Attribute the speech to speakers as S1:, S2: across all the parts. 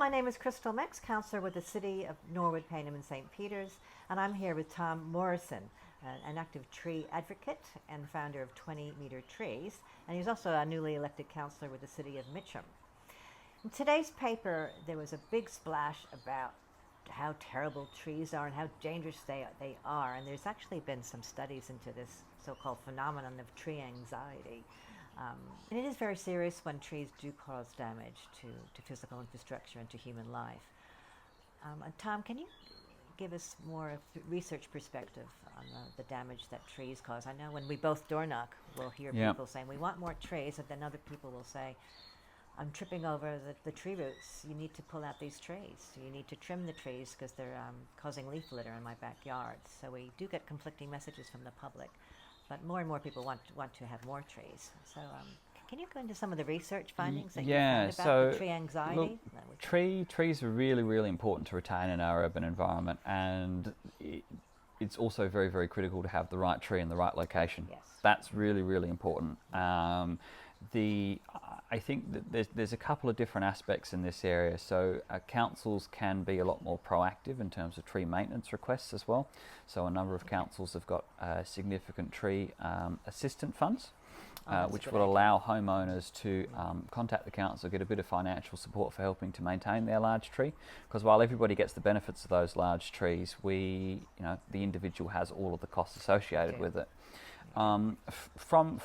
S1: my name is Christel Mex, councillor with the City of Norwood, Payneham and St. Peters, and I'm here with Tom Morrison, an active tree advocate and founder of 20 Metre Trees, and he's also a newly elected councillor with the City of Mitcham. In today's paper, there was a big splash about how terrible trees are and how dangerous they are, and there's actually been some studies into this so-called phenomenon of tree anxiety. And it is very serious when trees do cause damage to physical infrastructure and to human life. And Tom, can you give us more of the research perspective on the damage that trees cause? I know when we both door knock, we'll hear people saying, we want more trees, and then other people will say, I'm tripping over the tree roots. You need to pull out these trees. You need to trim the trees because they're causing leaf litter in my backyard. So we do get conflicting messages from the public. But more and more people want to have more trees. So can you go into some of the research findings that you found about the tree anxiety?
S2: Look, trees are really, really important to retain in our urban environment, and it's also very, very critical to have the right tree in the right location.
S1: Yes.
S2: That's really, really important. I think that there's a couple of different aspects in this area. So councils can be a lot more proactive in terms of tree maintenance requests as well. So a number of councils have got significant tree assistant funds, which will allow homeowners to contact the council, get a bit of financial support for helping to maintain their large tree. Because while everybody gets the benefits of those large trees, the individual has all of the costs associated with it. From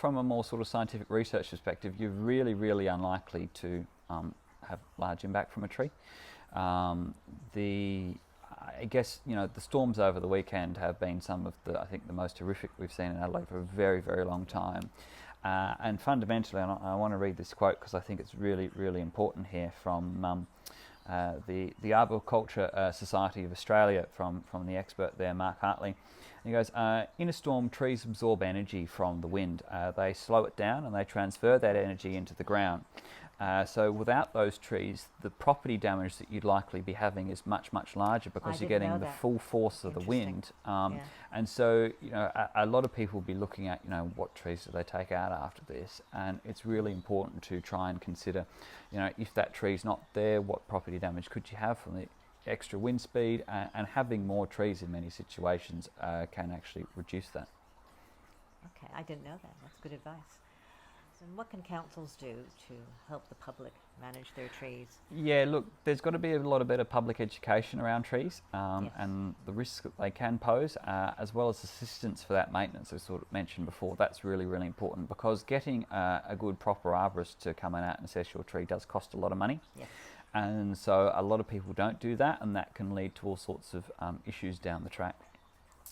S2: a more sort of scientific research perspective, you're really, really unlikely to have large impact from a tree. I guess the storms over the weekend have been some of the most horrific we've seen in Adelaide for a very, very long time. And fundamentally, and I want to read this quote because I think it's really, really important here from the Arboriculture Society of Australia, from the expert there, Mark Hartley. And he goes, in a storm, trees absorb energy from the wind. They slow it down and they transfer that energy into the ground. So without those trees, the property damage that you'd likely be having is much, much larger because you're getting the full force of the wind. And so, a lot of people will be looking at, what trees do they take out after this? And it's really important to try and consider, if that tree's not there, what property damage could you have from the extra wind speed, and having more trees in many situations can actually reduce that.
S1: Okay, I didn't know that. That's good advice. So what can councils do to help the public manage their trees? Yeah,
S2: look, there's got to be a lot of better public education around trees and the risks that they can pose, as well as assistance for that maintenance, as sort of mentioned before. That's really, really important because getting a good, proper arborist to come out and assess your tree does cost a lot of money.
S1: Yes.
S2: And so a lot of people don't do that, and that can lead to all sorts of issues down the track.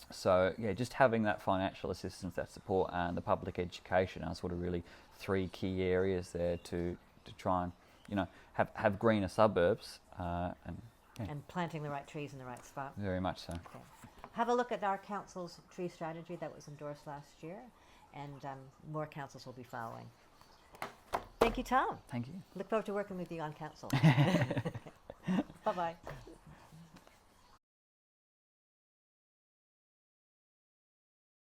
S2: So just having that financial assistance, that support, and the public education are sort of really three key areas there to try and have greener suburbs
S1: and planting the right trees in the right spot.
S2: Very much so.
S1: Okay. Have a look at our council's tree strategy that was endorsed last year, and more councils will be following. Thank you, Tom.
S2: Thank you.
S1: Look forward to working with you on council. Bye-bye.